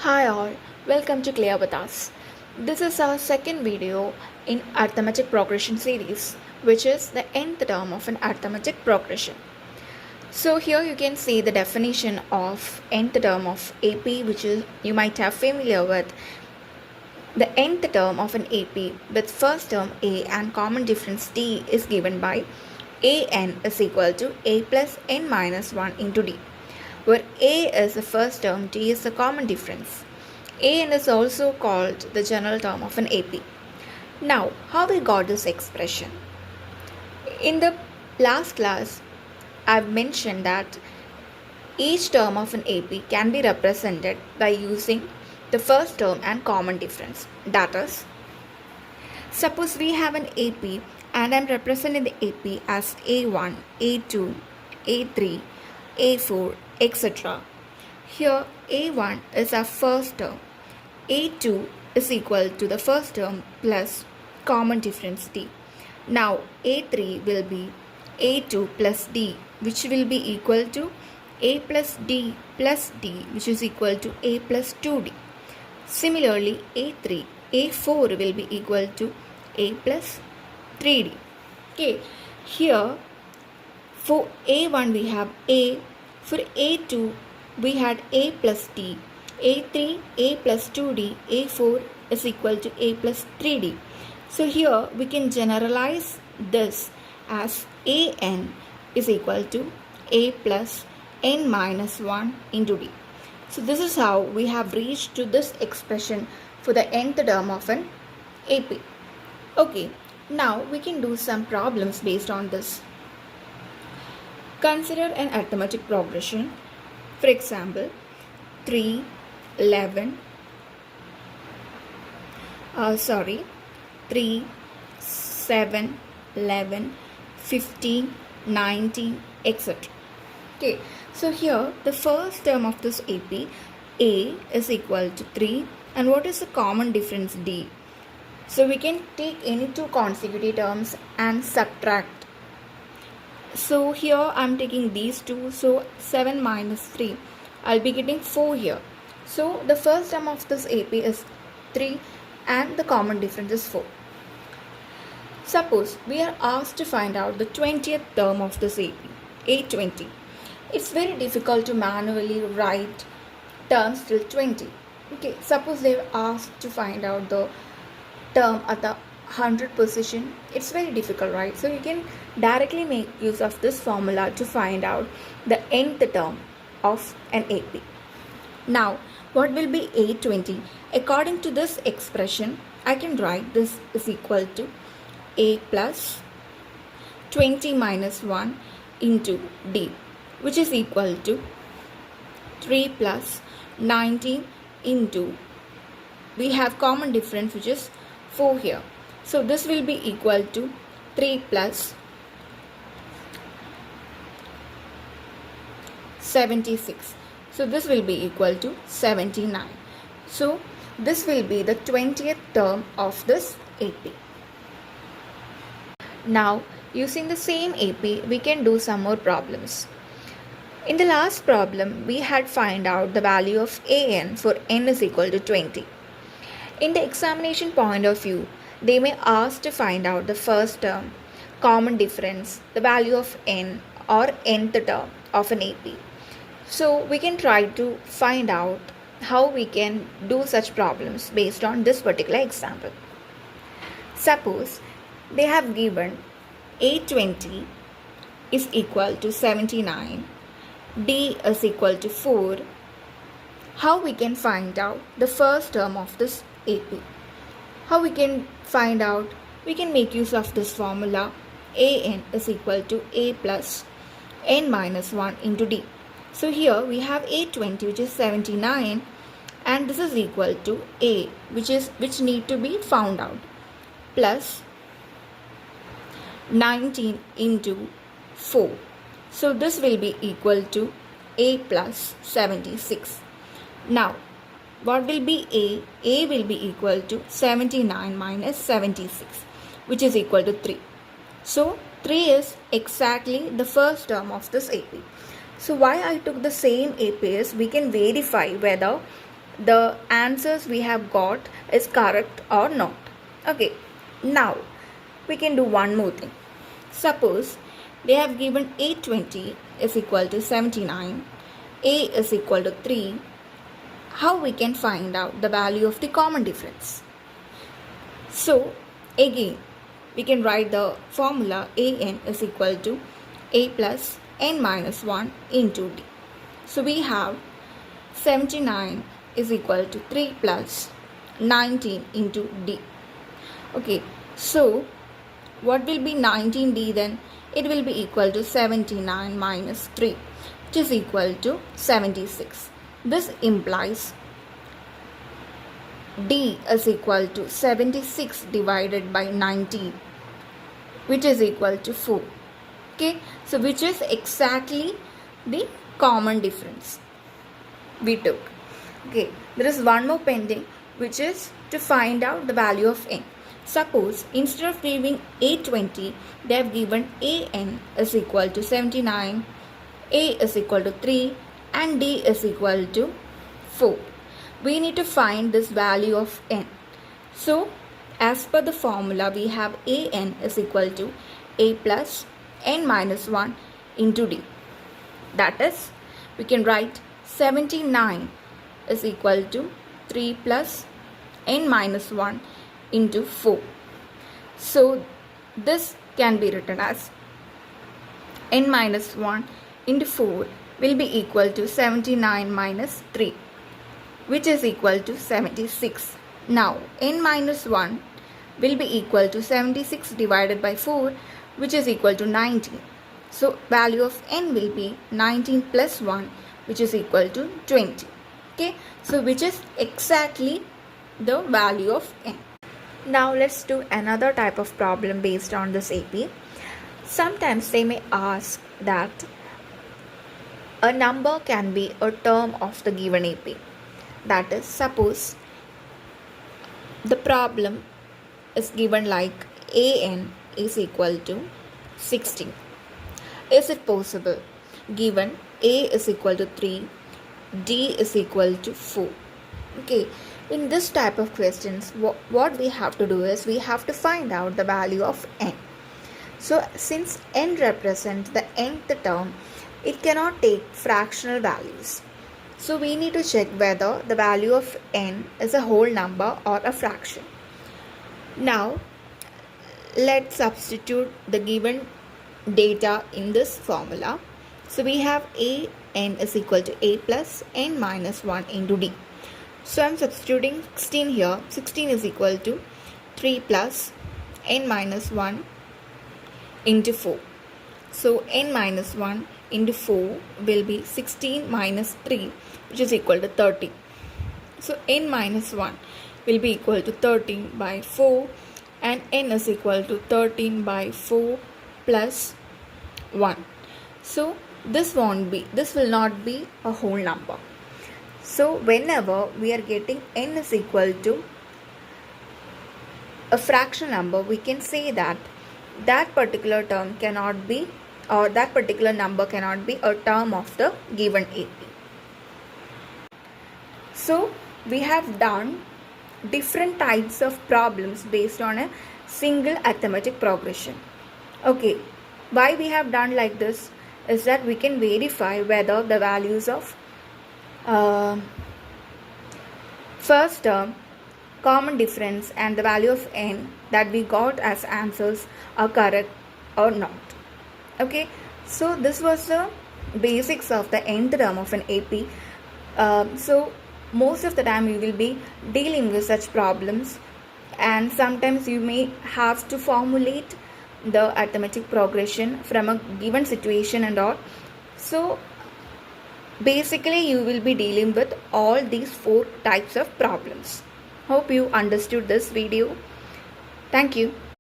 Hi all, welcome to Clear with Us. This is our second video in Arithmetic Progression series, which is the nth term of an arithmetic progression. So here you can see the definition of nth term of AP, which is you might have familiar with. The nth term of an AP with first term A and common difference D is given by an is equal to a plus n minus 1 into D, where a is the first term, d is the common difference. An is also called the general term of an AP. Now, how we got this expression? In the last class, I've mentioned that each term of an AP can be represented by using the first term and common difference. That is, suppose we have an AP and I'm representing the AP as A1, A2, A3, A4, etc. Here A1 is our first term, A2 is equal to the first term plus common difference D. Now A3 will be A2 plus D, which will be equal to A plus D plus D, which is equal to A plus 2D. Similarly A4 will be equal to A plus 3D. Okay, here for A1 we have A, for A2 we had A plus D, A3 A plus 2D, A4 is equal to A plus 3D. So here we can generalize this as An is equal to A plus n minus 1 into D. So this is how we have reached to this expression for the nth term of an AP. Okay, now we can do some problems based on this. Consider an arithmetic progression. For example, 3, 7, 11, 15, 19, etc. Okay, so here the first term of this AP, A is equal to 3, and what is the common difference D? So we can take any two consecutive terms and subtract. So here I am taking these two, so 7 minus 3, I'll be getting 4 here. So the first term of this AP is 3 and the common difference is 4. Suppose we are asked to find out the 20th term of this AP, A20. It's very difficult to manually write terms till 20. Okay, suppose they've asked to find out the term at the 100 position. It's very difficult, right? So you can directly make use of this formula to find out the nth term of an AP. Now, what will be A20? According to this expression, I can write this is equal to A plus 20 minus 1 into D, which is equal to 3 plus 19 into, we have common difference which is 4 here. So this will be equal to 3 plus 76. So this will be equal to 79. So this will be the 20th term of this AP. Now using the same AP, we can do some more problems. In the last problem, we had find out the value of An for n is equal to 20. In the examination point of view, they may ask to find out the first term, common difference, the value of n or nth term of an AP. So we can try to find out how we can do such problems based on this particular example. Suppose they have given A20 is equal to 79, D is equal to 4. How we can find out the first term of this AP? How we can find out? We can make use of this formula. An is equal to A plus n minus 1 into D. So here we have A20, which is 79, and this is equal to A, which need to be found out, plus 19 into 4. So this will be equal to A plus 76. Now what will be A? A will be equal to 79 minus 76, which is equal to 3. So 3 is exactly the first term of this AP. So why I took the same AP is we can verify whether the answers we have got is correct or not. Okay, now we can do one more thing. Suppose they have given A20 is equal to 79, A is equal to 3. How we can find out the value of the common difference? So again, we can write the formula AN is equal to A plus N minus 1 into D. So we have 79 is equal to 3 plus 19 into D. Okay, so what will be 19D then? It will be equal to 79 minus 3, which is equal to 76. This implies D is equal to 76 divided by 19, which is equal to 4. Okay, so which is exactly the common difference we took. Okay, there is one more pending, which is to find out the value of n. Suppose instead of giving A20, they have given AN is equal to 79, A is equal to 3 and D is equal to 4. We need to find this value of n. So as per the formula, we have AN is equal to A plus N minus 1 into D. That is, we can write 79 is equal to 3 plus N minus 1 into 4. So this can be written as N minus 1 into 4 will be equal to 79 minus 3, which is equal to 76. Now N minus 1 will be equal to 76 divided by 4, which is equal to 19. So value of n will be 19 plus 1, which is equal to 20. Okay, so which is exactly the value of n. Now let's do another type of problem based on this AP. Sometimes they may ask that a number can be a term of the given AP. That is, suppose the problem is given like AN is equal to 16. Is it possible given A is equal to 3, D is equal to 4? Okay, in this type of questions, what we have to do is we have to find out the value of n. So since n represents the nth term, it cannot take fractional values. So we need to check whether the value of n is a whole number or a fraction. Now let's substitute the given data in this formula. So we have AN is equal to A plus N minus 1 into D. So I'm substituting 16 here. 16 is equal to 3 plus N minus 1 into 4. So N minus 1 into 4 will be 16 minus 3, which is equal to 30. So N minus 1 will be equal to 13 by 4, and N is equal to 13 by 4 plus 1. So this will not be a whole number. So whenever we are getting n is equal to a fraction number, we can say that that particular term cannot be, or that particular number cannot be a term of the given AP. So we have done different types of problems based on a single arithmetic progression. Okay, why we have done like this is that we can verify whether the values of first term, common difference, and the value of n that we got as answers are correct or not. Okay, so this was the basics of the nth term of an AP. So most of the time you will be dealing with such problems, and sometimes you may have to formulate the arithmetic progression from a given situation and all. So basically you will be dealing with all these 4 types of problems. Hope you understood this video. Thank you.